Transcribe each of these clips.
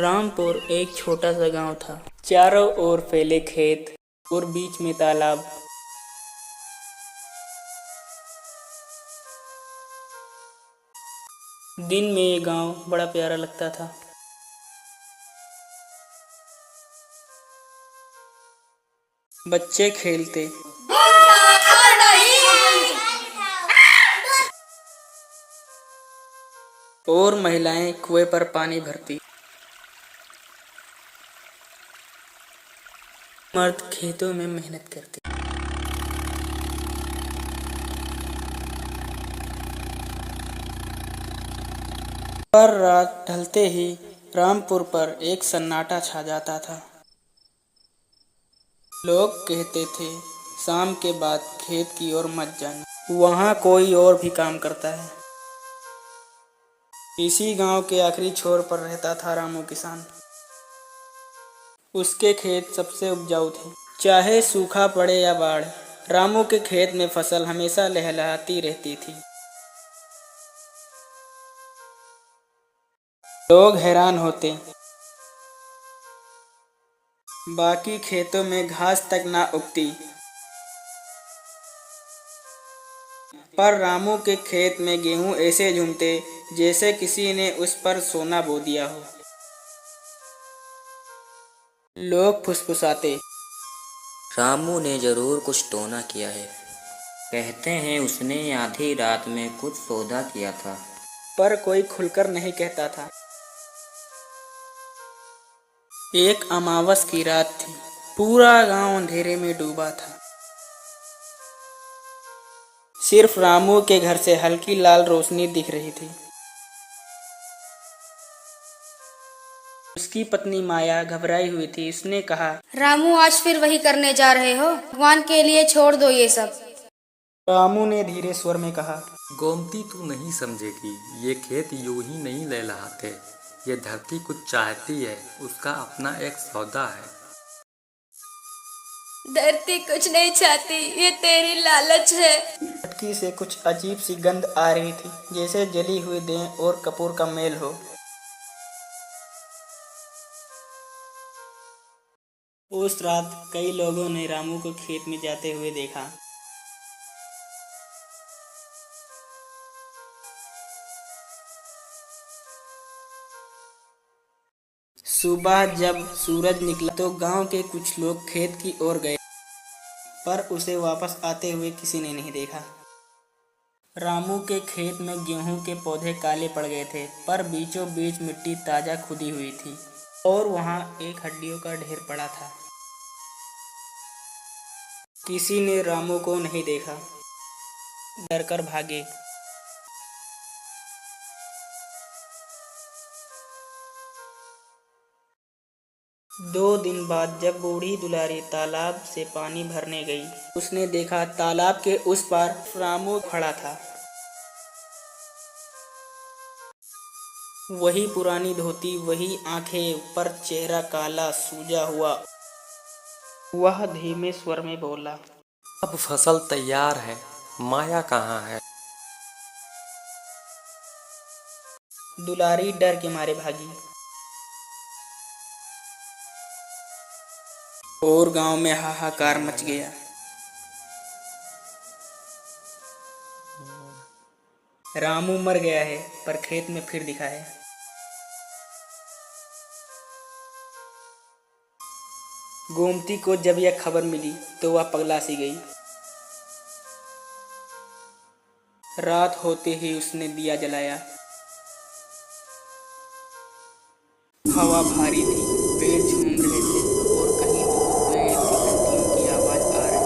रामपुर एक छोटा सा गांव था। चारों ओर फैले खेत और बीच में तालाब। दिन में ये गांव बड़ा प्यारा लगता था। बच्चे खेलते और महिलाएं कुएं पर पानी भरती। मर्द खेतों में मेहनत करते। पर रात ढलते ही रामपुर पर एक सन्नाटा छा जाता था। लोग कहते थे, शाम के बाद खेत की ओर मत जाना, वहाँ कोई और भी काम करता है। इसी गांव के आखिरी छोर पर रहता था रामू किसान। उसके खेत सबसे उपजाऊ थे। चाहे सूखा पड़े या बाढ़, रामू के खेत में फसल हमेशा लहलहाती रहती थी। लोग हैरान होते, बाकी खेतों में घास तक ना उगती, पर रामू के खेत में गेहूं ऐसे झूमते जैसे किसी ने उस पर सोना बो दिया हो। लोग फुसफुसाते, रामू ने जरूर कुछ टोना किया है। कहते हैं उसने आधी रात में कुछ सौदा किया था। पर कोई खुलकर नहीं कहता था। एक अमावस की रात थी। पूरा गांव अंधेरे में डूबा था। सिर्फ रामू के घर से हल्की लाल रोशनी दिख रही थी। उसकी पत्नी माया घबराई हुई थी। उसने कहा, रामू, आज फिर वही करने जा रहे हो? भगवान के लिए छोड़ दो ये सब। रामू ने धीरे स्वर में कहा, गोमती तू नहीं समझेगी, ये खेत यूं ही नहीं लहलहाते। ये धरती कुछ चाहती है, उसका अपना एक सौदा है। धरती कुछ नहीं चाहती, ये तेरी लालच है। मटकी से कुछ अजीब सी गंध आ रही थी, जैसे जली हुई दें और कपूर का मेल हो। उस रात कई लोगों ने रामू को खेत में जाते हुए देखा। सुबह जब सूरज निकला तो गांव के कुछ लोग खेत की ओर गए, पर उसे वापस आते हुए किसी ने नहीं देखा। रामू के खेत में गेहूं के पौधे काले पड़ गए थे, पर बीचों बीच मिट्टी ताजा खुदी हुई थी और वहां एक हड्डियों का ढेर पड़ा था। किसी ने रामू को नहीं देखा, डरकर भागे। 2 दिन बाद जब बूढ़ी दुलारी तालाब से पानी भरने गई, उसने देखा तालाब के उस पार रामू खड़ा था। वही पुरानी धोती, वही आंखें, पर चेहरा काला सूजा हुआ। वह धीमे स्वर में बोला, अब फसल तैयार है, माया कहाँ है? दुलारी डर के मारे भागी और गांव में हाहाकार मच गया। रामू मर गया है, पर खेत में फिर दिखा है। गोमती को जब यह खबर मिली तो वह पगला सी गई। रात होते ही उसने दिया जलाया। हवा भारी थी, पेड़ झूम रहे थे और कहीं दूर पेड़ की घंटियों की आवाज आ रही।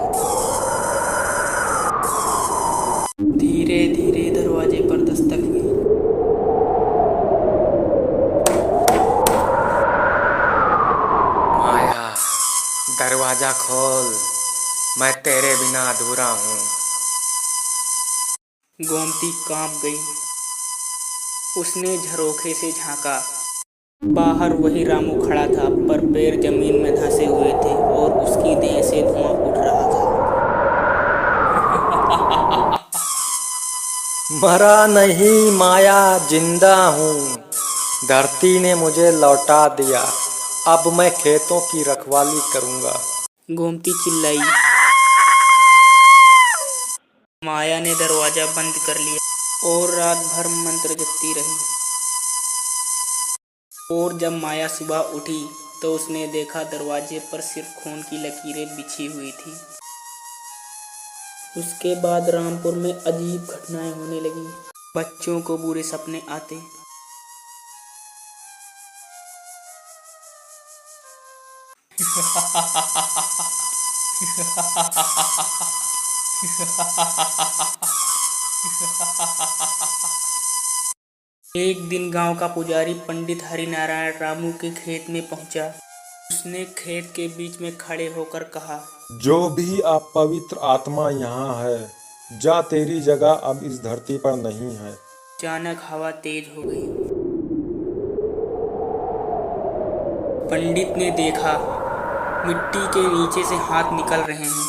धीरे धीरे दरवाजे पर दस्तक हुई। माया, दरवाजा खोल, मैं तेरे बिना अधूरा हूँ। गोमती कांप गई। उसने झरोखे से झांका। बाहर वही रामू खड़ा था, पर पैर जमीन में धंसे हुए थे और उसकी देह से धुआं उठ रहा था। मरा नहीं माया, जिंदा हूँ। धरती ने मुझे लौटा दिया, अब मैं खेतों की रखवाली करूंगा। गोमती चिल्लाई। माया ने दरवाजा बंद कर लिया और रात भर मंत्र जपती रही। और जब माया सुबह उठी तो उसने देखा दरवाजे पर सिर्फ खून की लकीरें बिछी हुई थी। उसके बाद रामपुर में अजीब घटनाएं होने लगी। बच्चों को बुरे सपने आते, एक दिन गांव का पुजारी पंडित हरिनारायण रामू के खेत में पहुंचा। उसने खेत के बीच में खड़े होकर कहा, जो भी अपवित्र आत्मा यहाँ है, जा, तेरी जगह अब इस धरती पर नहीं है। अचानक हवा तेज हो गई। पंडित ने देखा मिट्टी के नीचे से हाथ निकल रहे हैं,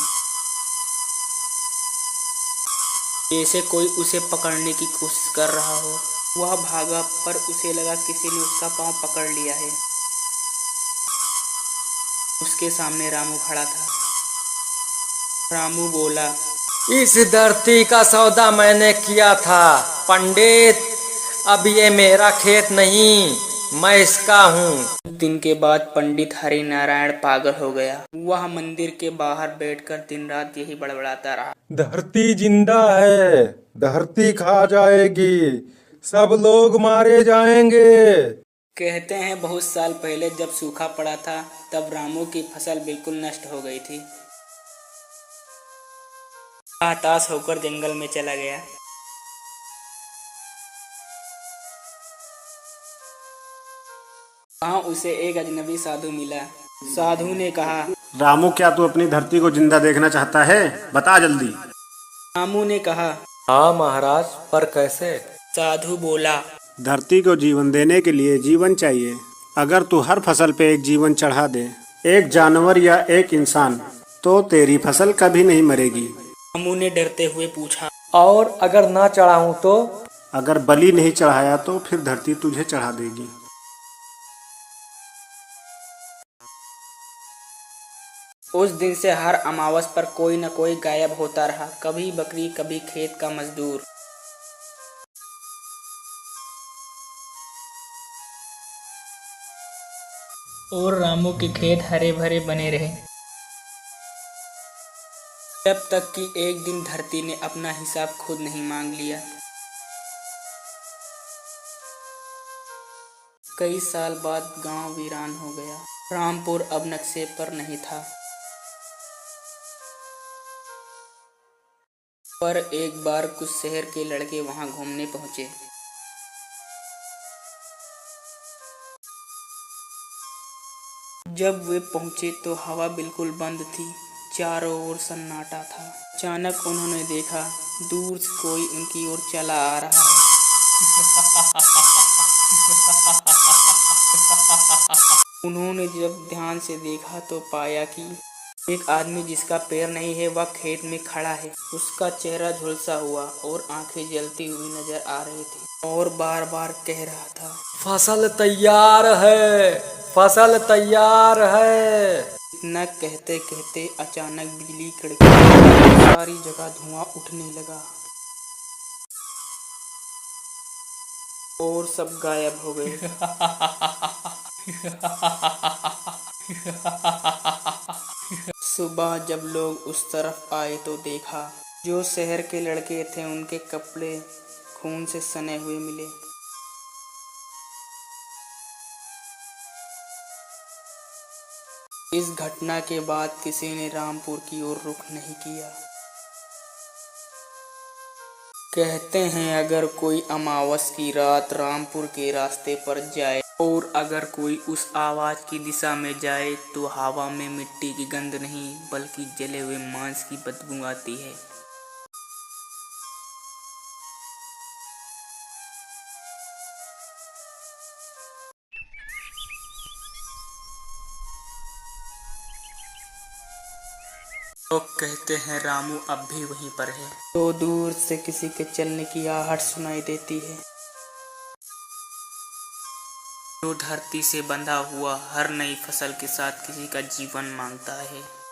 जैसे कोई उसे पकड़ने की कोशिश कर रहा हो। वह भागा पर उसे लगा किसी ने उसका पांव पकड़ लिया है। उसके सामने रामू खड़ा था। रामू बोला, इस धरती का सौदा मैंने किया था पंडित, अब ये मेरा खेत नहीं, मैं इसका हूँ। दिन के बाद पंडित हरिनारायण पागल हो गया। वह मंदिर के बाहर बैठकर दिन रात यही बड़बड़ाता रहा, धरती जिंदा है, धरती खा जाएगी, सब लोग मारे जाएंगे। कहते हैं बहुत साल पहले जब सूखा पड़ा था तब रामू की फसल बिल्कुल नष्ट हो गई थी। हताश होकर जंगल में चला गया। वहाँ उसे एक अजनबी साधु मिला। साधु ने कहा, रामू, क्या तू अपनी धरती को जिंदा देखना चाहता है? बता जल्दी। रामू ने कहा, हाँ महाराज, पर कैसे? साधु बोला, धरती को जीवन देने के लिए जीवन चाहिए। अगर तू हर फसल पे एक जीवन चढ़ा दे, एक जानवर या एक इंसान, तो तेरी फसल कभी नहीं मरेगी। रामू ने डरते हुए पूछा, और अगर ना चढ़ाऊं तो? अगर बलि नहीं चढ़ाया तो फिर धरती तुझे चढ़ा देगी। उस दिन से हर अमावस पर कोई न कोई गायब होता रहा, कभी बकरी, कभी खेत का मजदूर। और रामू के खेत हरे भरे बने रहे, जब तक कि एक दिन धरती ने अपना हिसाब खुद नहीं मांग लिया। कई साल बाद गांव वीरान हो गया। रामपुर अब नक्शे पर नहीं था, पर एक बार कुछ शहर के लड़के वहां घूमने पहुंचे। जब वे पहुंचे तो हवा बिल्कुल बंद थी, चारों ओर सन्नाटा था। अचानक उन्होंने देखा दूर से कोई उनकी ओर चला आ रहा है। उन्होंने जब ध्यान से देखा तो पाया कि एक आदमी जिसका पैर नहीं है वह खेत में खड़ा है। उसका चेहरा झुलसा हुआ और आंखें जलती हुई नजर आ रही थी और बार बार कह रहा था, फसल तैयार है, फसल तैयार है। इतना कहते कहते अचानक बिजली कड़की, सारी जगह धुआं उठने लगा और सब गायब हो गए। सुबह जब लोग उस तरफ आए तो देखा जो शहर के लड़के थे उनके कपड़े खून से सने हुए मिले। इस घटना के बाद किसी ने रामपुर की ओर रुख नहीं किया। कहते हैं अगर कोई अमावस की रात रामपुर के रास्ते पर जाए और अगर कोई उस आवाज की दिशा में जाए तो हवा में मिट्टी की गंध नहीं बल्कि जले हुए मांस की बदबू आती है। लोग कहते हैं रामू अब भी वहीं पर है। तो दूर से किसी के चलने की आहट सुनाई देती है। जो धरती से बंधा हुआ हर नई फसल के साथ किसी का जीवन मांगता है।